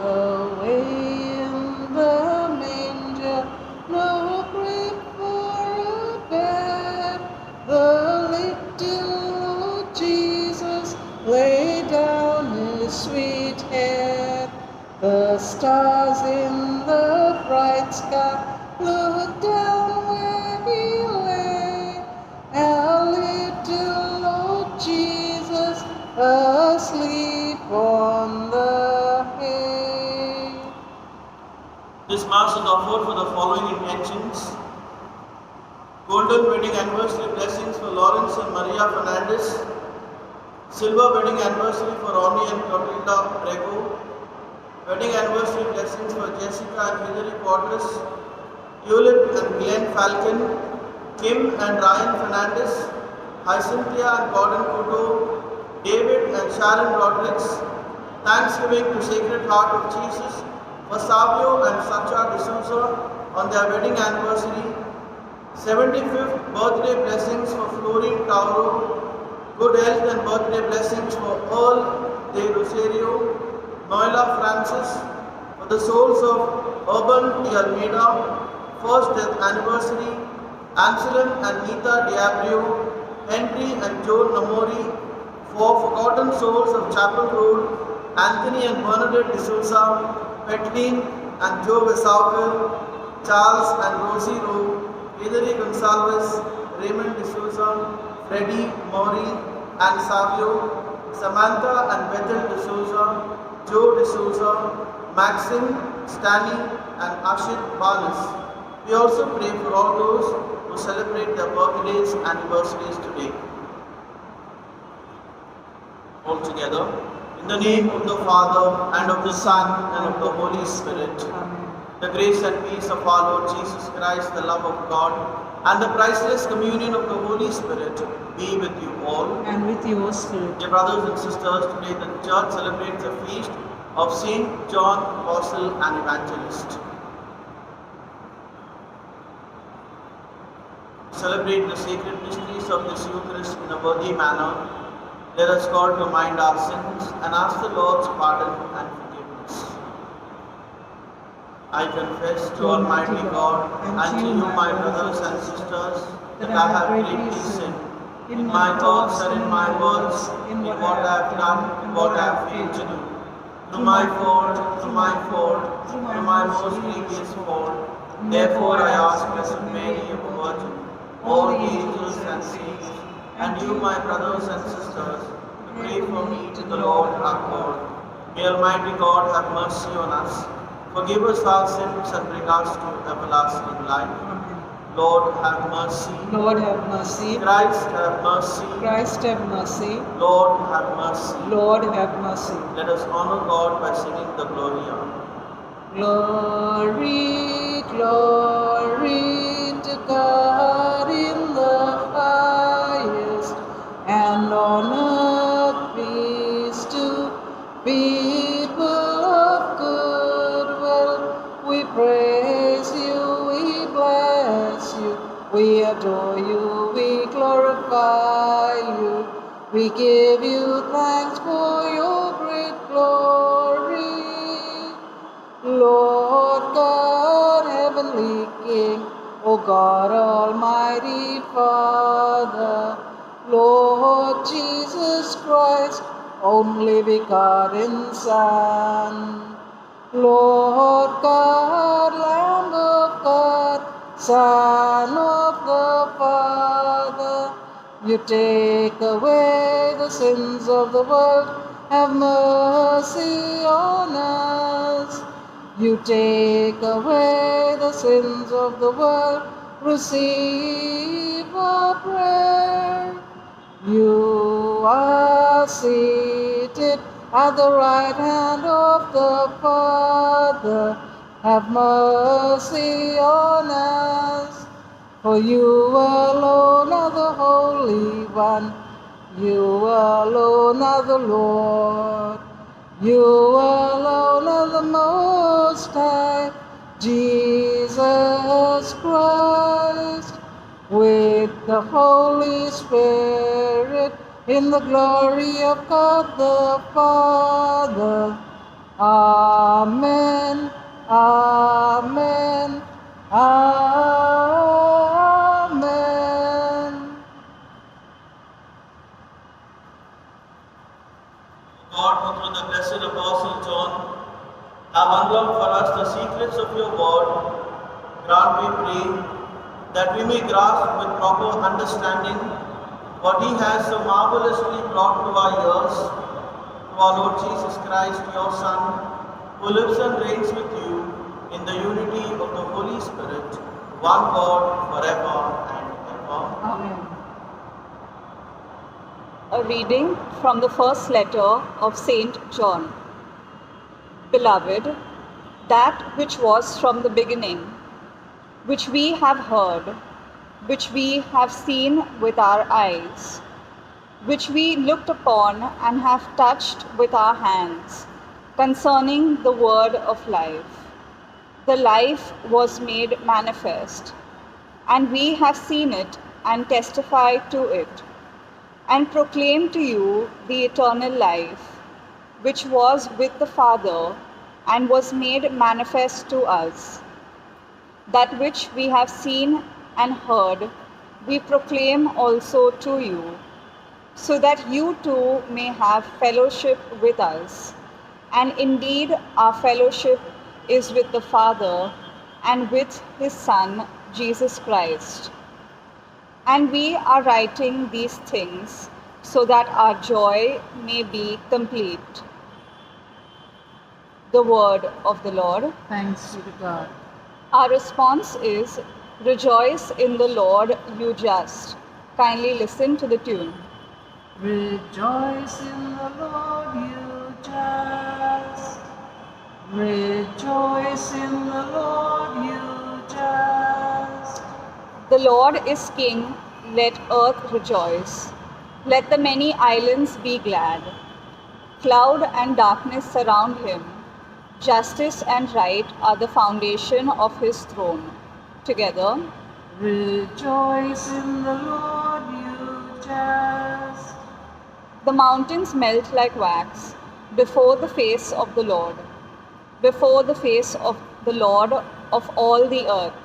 away in the manger, no grave for a bed. The little Lord Jesus lay down his sweet head. The stars in the bright sky looked down where he lay. Our little Lord Jesus asleep on the hay. This Mass is offered for the following intentions: Golden wedding anniversary blessings for Lawrence and Maria Fernandez, Silver wedding anniversary for Ronnie and Clotilda Brego, wedding anniversary blessings for Jessica and Hilary Quadras, Tulip and Glenn Falcon, Kim and Ryan Fernandez, Hyacinthia and Gordon Couto, David and Sharon Rodriguez. Thanksgiving to Sacred Heart of Jesus for Savio and Sacha D'Souza on their wedding anniversary. 75th birthday blessings for Florine Tauro. Good health and birthday blessings for Earl De Rosario, Noela Francis, for the souls of Urban De Almeida, first death anniversary, Anselm and Nita Diabrio, Henry and Joe Namori, for forgotten souls of Chapel Road, Anthony and Bernadette D'Souza, Petlin and Joe Vesauker, Charles and Rosie Rowe, Hilary Gonsalves, Raymond D'Souza, Freddie Maury and Savio, Samantha and Bethel D'Souza, Joe D'Souza, Maxim, Stanley and Ashit Balas. We also pray for all those who celebrate their birthdays and anniversaries today. All together, in the name of the Father, and of the Son, and of the Holy Spirit. Amen. The grace and peace of our Lord Jesus Christ, the love of God, and the priceless communion of the Holy Spirit be with you all. And with your spirit. Dear brothers and sisters, today the Church celebrates the feast of Saint John, Apostle and Evangelist. Celebrate the sacred mysteries of this Eucharist in a worthy manner. Let us call to mind our sins and ask the Lord's pardon and forgiveness. I confess to Almighty God and to you, my brothers and sisters, that I have greatly sinned in my thoughts and in my words, in what I have done and what I have failed to do. Through my fault, through my most grievous fault. Therefore I ask Blessed Mary, ever Virgin, all the angels and saints, and you, my brothers and sisters, to pray for me to the Lord our God. May Almighty God have mercy on us, forgive us our sins, and bring us to everlasting life. Lord, have mercy. Lord, have mercy. Christ, have mercy. Christ, have mercy. Lord, have mercy. Lord, have mercy. Let us honor God by singing the Gloria. Glory, glory to God in the highest, and on earth peace to people of good will. We praise you, we bless you, we adore you, we glorify you, we give you thanks for your great glory. Lord God, heavenly King, O God, Almighty Father, Lord Jesus Christ, only begotten Son, Lord God, Lamb of God, Son of the Father, you take away the sins of the world, have mercy on us. You take away the sins of the world, receive our prayer. You are seated at the right hand of the Father, have mercy on us. For you alone are the Holy One, you alone are the Lord. You alone are the Most High, Jesus Christ, with the Holy Spirit, in the glory of God the Father. Amen. Amen. Amen. Amen. God, who through the blessed Apostle John have unlocked for us the secrets of your word, grant, we pray, that we may grasp with proper understanding what he has so marvelously brought to our ears, through our Lord Jesus Christ, your Son, who lives and reigns with you in the unity of the Holy Spirit, one God, forever and ever. Amen. A reading from the first letter of Saint John. Beloved, that which was from the beginning, which we have heard, which we have seen with our eyes, which we looked upon and have touched with our hands, concerning the word of life. The life was made manifest, and we have seen it and testify to it, and proclaim to you the eternal life, which was with the Father and was made manifest to us. That which we have seen and heard, we proclaim also to you, so that you too may have fellowship with us. And indeed, our fellowship is with the Father and with his Son, Jesus Christ. And we are writing these things so that our joy may be complete. The word of the Lord. Thanks be to God. Our response is, rejoice in the Lord, you just. Kindly listen to the tune. Rejoice in the Lord, you just. Rejoice in the Lord, you just. The Lord is King, let earth rejoice. Let the many islands be glad. Cloud and darkness surround him. Justice and right are the foundation of his throne. Together, Rejoice in the Lord, you just. the mountains melt like wax before the face of the Lord, before the face of the Lord of all the earth.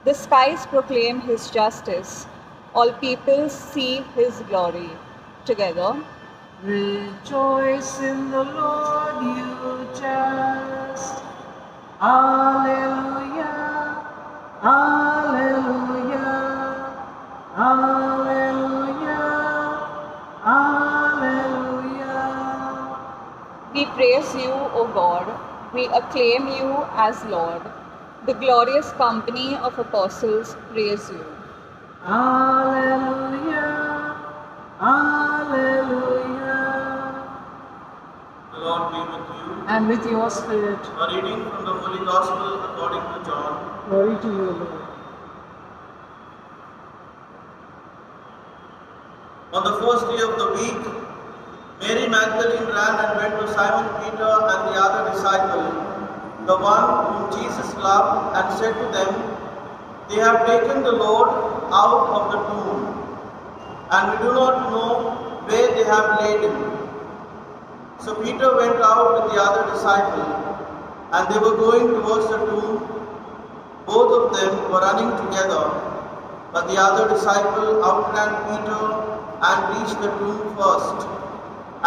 The skies proclaim his justice, all peoples see his glory. Together, Rejoice in the Lord, you just. Alleluia, alleluia, alleluia, alleluia. we praise you, O God, we acclaim you as Lord. The glorious company of apostles praise you. Alleluia, alleluia. The Lord be with you. And with your spirit, A reading from the Holy Gospel according to John. glory to you, Lord. On the first day of the week, Mary Magdalene ran and went to Simon Peter and the other disciple, the one whom Jesus loved, and said to them, "They have taken the Lord out of the tomb, and we do not know where they have laid him." So Peter went out with the other disciple, and they were going towards the tomb. Both of them were running together, but the other disciple outran Peter and reached the tomb first.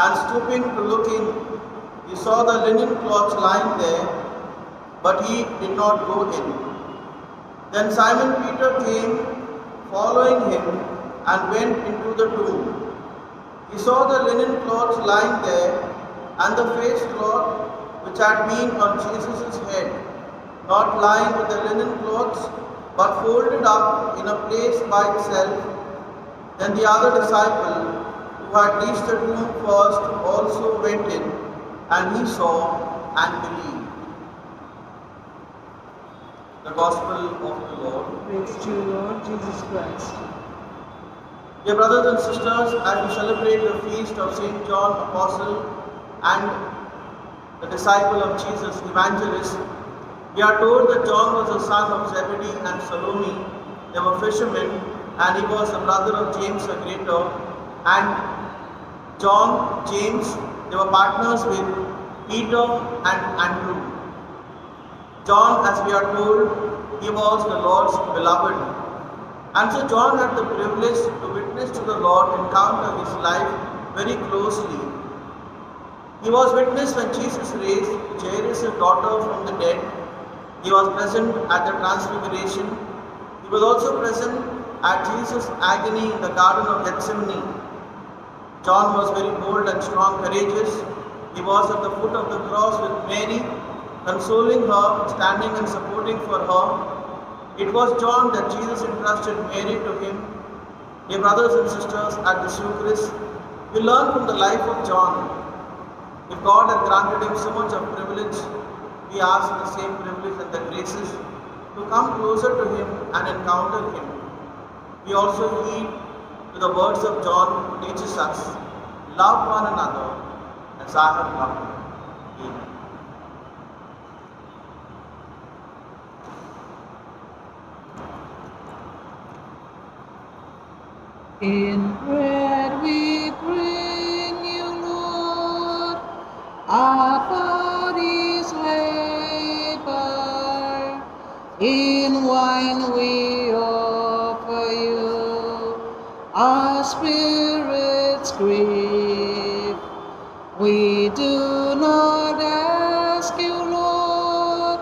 And stooping to look in, he saw the linen cloths lying there, but he did not go in. Then Simon Peter came, following him, and went into the tomb. He saw the linen cloths lying there, and the face cloth which had been on Jesus' head, not lying with the linen cloths, but folded up in a place by itself. Then the other disciple, who had reached the tomb first, also went in, and he saw and believed. The Gospel of the Lord. Praise to you, Lord Jesus Christ. Dear brothers and sisters, as we celebrate the feast of St. John Apostle and the disciple of Jesus, evangelist, we are told that John was the son of Zebedee and Salome. They were fishermen, and he was the brother of James the Greater. And John, James, they were partners with Peter and Andrew. John, as we are told, he was the Lord's beloved. And so John had the privilege to witness to the Lord encounter his life very closely. He was witness when Jesus raised Jairus' daughter from the dead. He was present at the transfiguration. He was also present at Jesus' agony in the Garden of Gethsemane. John was very bold and strong, courageous. He was at the foot of the cross with Mary, consoling her, standing and supporting for her. It was John that Jesus entrusted Mary to him. Dear brothers and sisters, at this Eucharist, we learn from the life of John. If God had granted him so much of privilege, we ask the same privilege and the graces to come closer to him and encounter him. We also heed to the words of John who teaches us, love one another as I have loved you. Amen. In bread we bring you, Lord, our bodies labor. In wine we offer you our spirits' grief. We do not ask you, Lord,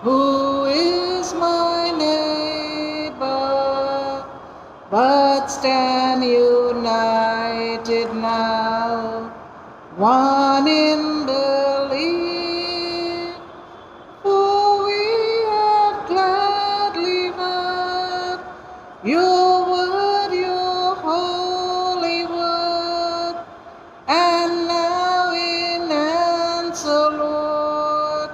who is my neighbor, but stand united now, one in belief. For we have gladly heard your word, your holy word, and now in answer, Lord,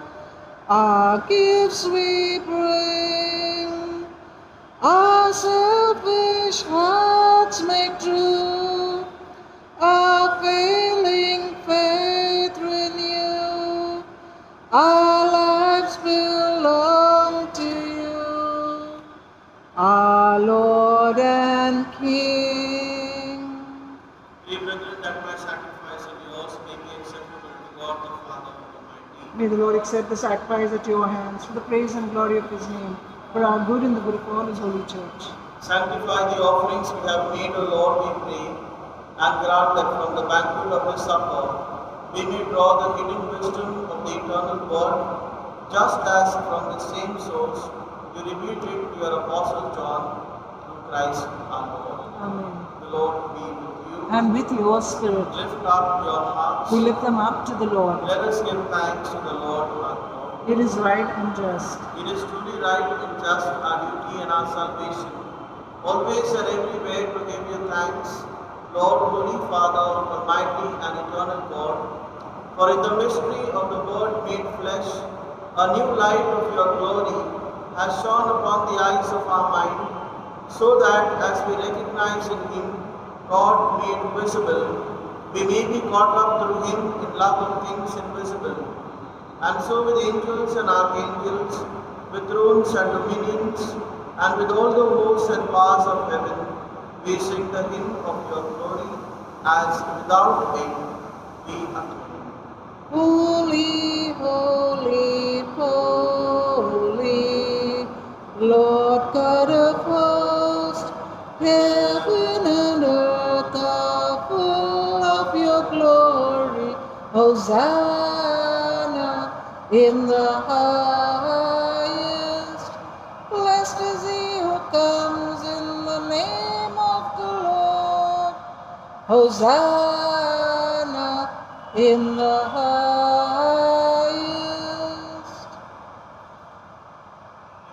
our gifts we bring. Our selfish hearts make true, our failing faith renew. Our lives belong to you, our Lord and King. Pray, brethren, that my sacrifice and yours may be acceptable to God the Father Almighty. May the Lord accept the sacrifice at your hands for the praise and glory of his name, for our good and the good of all his holy church. Sanctify the offerings we have made, O Lord, we pray, and grant that from the banquet of this supper we may draw the hidden wisdom of the eternal word, just as from the same source you revealed it to your apostle John through Christ our Lord. Amen. The Lord be with you. And with your spirit, Lift up your hearts. we lift them up to the Lord. Let us give thanks to the Lord our God. It is right and just. It is truly right and just, our duty and our salvation, always and everywhere to give you thanks, Lord, Holy Father, Almighty and Eternal God, for in the mystery of the Word made flesh, a new light of your glory has shone upon the eyes of our mind, so that as we recognize in Him God made visible, we may be caught up through Him in love of things invisible. And so with angels and archangels, with thrones and dominions, and with all the hosts and powers of heaven, we sing the hymn of your glory, as without end we acclaim. Holy, holy, holy, Lord God of hosts, heaven and earth are full of your glory. Hosanna in the highest. Blessed is he who comes in the name of the Lord. Hosanna in the highest.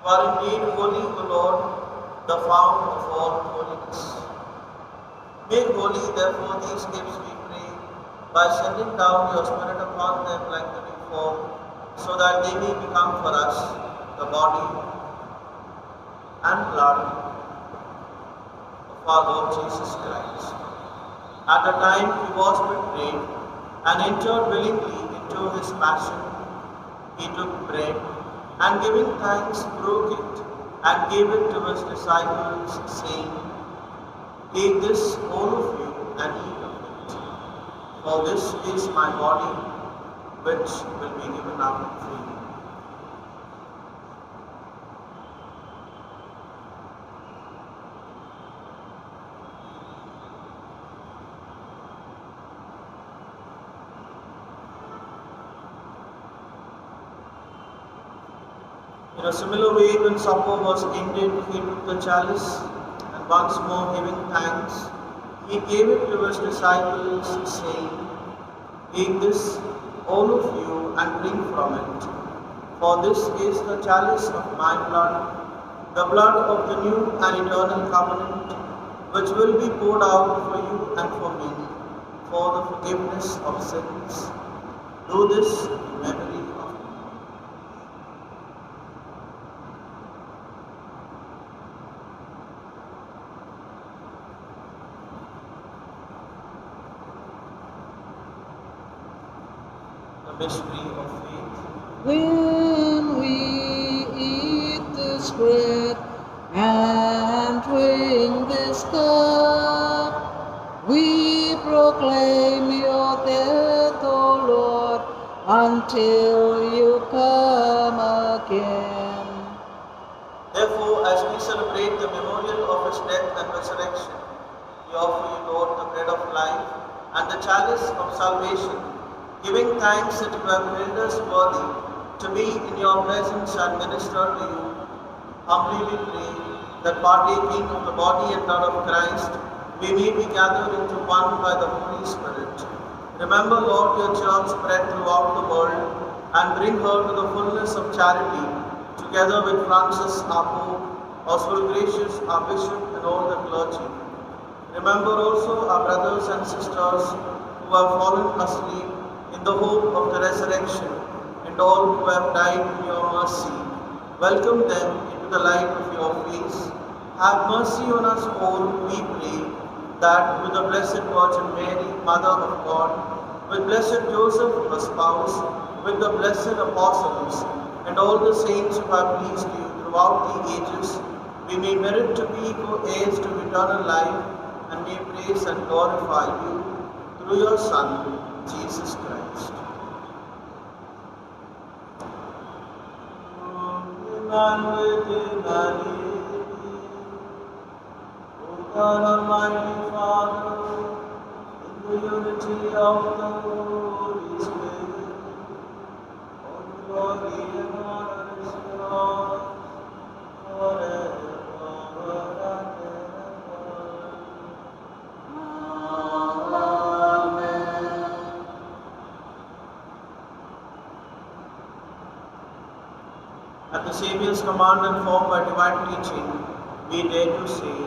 You are indeed holy, O Lord, the fount of all holiness. Make holy, therefore, these gifts, we pray, by sending down your Spirit upon them like the dew fall, so that they may become for us the body and blood of our Lord Jesus Christ. At the time he was betrayed and entered willingly into his passion, he took bread and giving thanks broke it and gave it to his disciples, saying, "Take this, all of you, and eat of it, for this is my body, which will be given up freely. In a similar way, when supper was ended, he took the chalice, and once more giving thanks, he gave it to his disciples, saying, "Take this, all of you, and drink from it. For this is the chalice of my blood, the blood of the new and eternal covenant, which will be poured out for you and for many, for the forgiveness of sins. Do this in memory of me." The mystery of faith. When we eat this bread and drink this cup, we proclaim your death, O Lord, until you come again. Therefore, as we celebrate the memorial of his death and resurrection, we offer you, Lord, the bread of life and the chalice of salvation, giving thanks that you have made us worthy to be in your presence and minister to you. Humbly we pray that partaking of the body and blood of Christ, we may be gathered into one by the Holy Spirit. Remember, Lord, your church spread throughout the world and bring her to the fullness of charity, together with Francis, our Pope, Oswald Gracious, our Bishop, and all the clergy. Remember also our brothers and sisters who have fallen asleep in the hope of the resurrection, and all who have died in your mercy. Welcome them into the light of your face. Have mercy on us all, we pray, that with the Blessed Virgin Mary, Mother of God, with Blessed Joseph, her spouse, with the blessed apostles, and all the saints who have pleased you throughout the ages, we may merit to be co-heirs to eternal life, and may praise and glorify you through your Son, Jesus Christ. O God, Almighty Father, in the unity of the Holy Spirit, all glory and honor is yours forever and ever. Amen. At the Saviour's command and formed by divine teaching, we dare to say,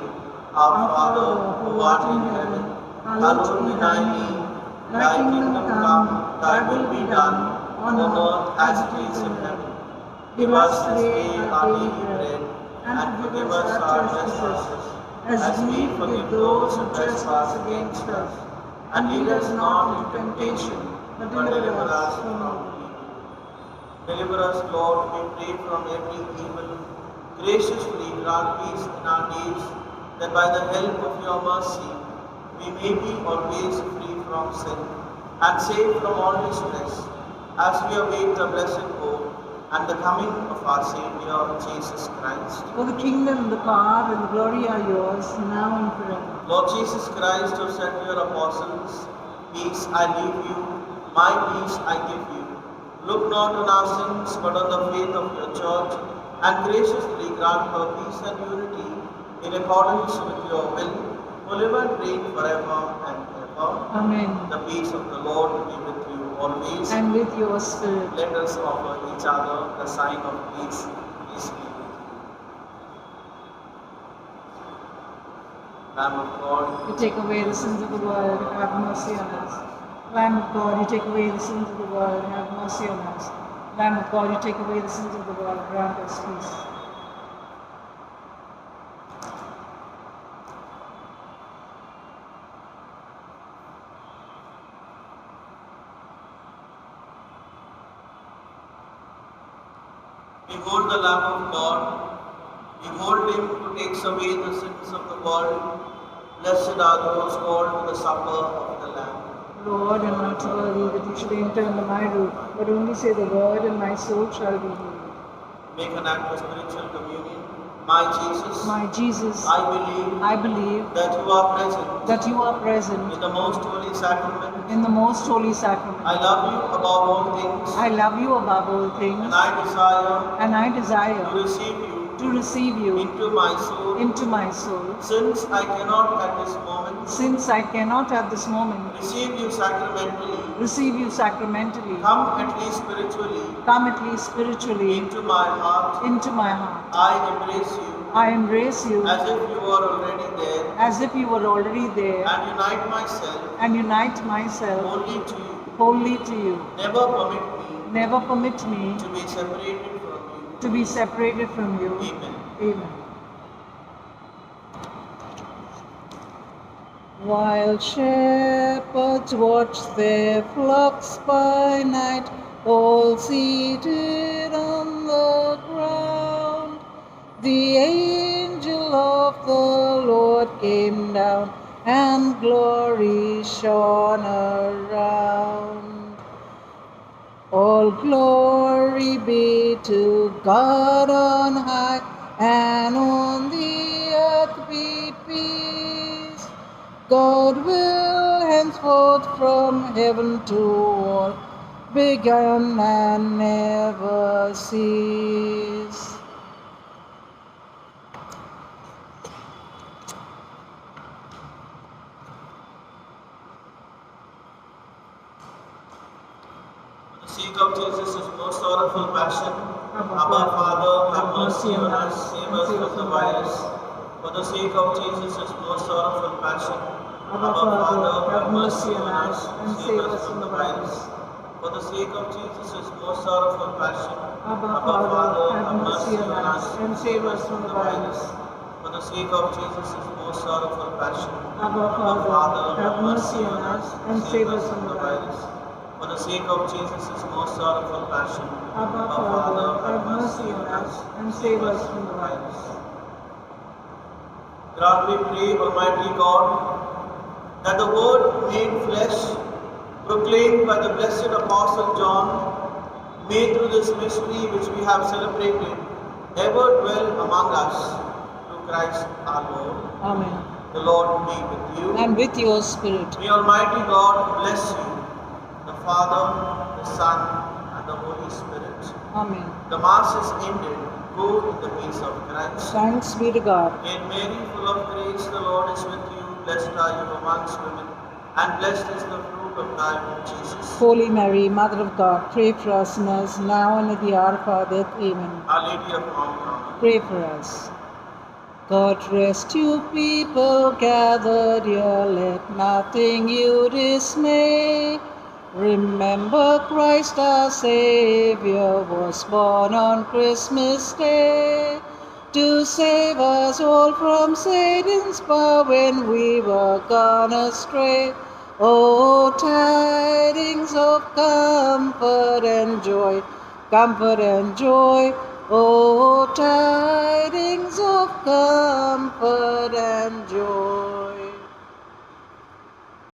Our Father, who art in heaven, hallowed be thy name. Thy kingdom come, thy will be done, on earth as it is in heaven. Give us this day our daily bread, and forgive us our trespasses, as we forgive those who trespass against us. And lead us not in temptation, but deliver us from evil. Deliver us, Lord, we pray, from every evil. Graciously grant peace in our days, that by the help of your mercy we may be always free from sin and safe from all distress, as we await the blessed hope and the coming of our Saviour, Jesus Christ. For the kingdom, the power, and the glory are yours, now and forever. Lord Jesus Christ, who said to your apostles, Peace I leave you, my peace I give you. Look not on our sins, but on the faith of your church, and graciously grant her peace and unity in accordance with your will, who live and reign forever and ever. Amen. The peace of the Lord be with you always. And with your spirit. Let us offer each other the sign of peace. Peace be with you. Lamb of God, You take away the sins of the world, have mercy on us. Lamb of God, you take away the sins of the world, have mercy on us. Lamb of God, you take away the sins of the world, grant us peace. behold the Lamb of God, behold him who takes away the sins of the world. Blessed are those called to the supper of the Lamb. Lord, I'm not worthy that you should enter under my roof, but only say the word, and my soul shall be healed. Make an act of spiritual communion. My Jesus, My Jesus, I I believe that you are present that you are present in the most holy sacrament. in the most holy sacrament. I love you above all things, I love you above all things, and I desire and I to desire receive you into into my soul. Since I cannot at this moment Since I cannot at this moment receive you sacramentally, receive you sacramentally, come at least spiritually come at least spiritually into my heart. into my heart. I embrace you I embrace you as if you were already there, as if you were already there, and unite myself and unite myself wholly to you. wholly to you. Never permit me Never permit me to be separated from you. to be separated from you. Amen. Amen. While shepherds watch their flocks by night, all seated on the ground, the angel of the Lord came down, and glory shone around. All glory be to God on high, and on the earth be peace. God will henceforth from heaven to all begun and never cease. For the sake of Jesus' most sorrowful passion, Abba, Abba Father, have mercy mercy on on us, us, save and us save from us the from virus. For the sake of Jesus' most sorrowful passion, Abba, Father, have mercy on us, and save us from the virus. For the sake of Jesus' most sorrowful passion, Abba, Father, have mercy on us, and save us from the virus. For the sake of Jesus' most sorrowful passion, Abba, Father, have mercy on us, and save us from the virus. For the sake of Jesus' most sorrowful passion, Abba, Father, have mercy on us, and save us from the virus. Grant, we pray, Almighty God, that the Word made flesh, proclaimed by the blessed Apostle John, may through this mystery which we have celebrated, ever dwell among us, through Christ our Lord. Amen. The Lord be with you. And with your spirit. May Almighty God bless you, the Father, the Son, and the Holy Spirit. Amen. The Mass is ended. Go in the peace of Christ. Thanks be to God. Hail Mary, full of grace, the Lord is with you. Blessed are you amongst women, and blessed is the fruit of thy womb, Jesus. Holy Mary, Mother of God, pray for us sinners, now and at the hour of our death. Amen. Our Lady of Mount Carmel. Pray for us. God rest you people gathered here, let nothing you dismay. Remember Christ our Savior was born on Christmas Day to save us all from Satan's power when we were gone astray. Oh, tidings of comfort and joy, comfort and joy. Oh, tidings of comfort and joy.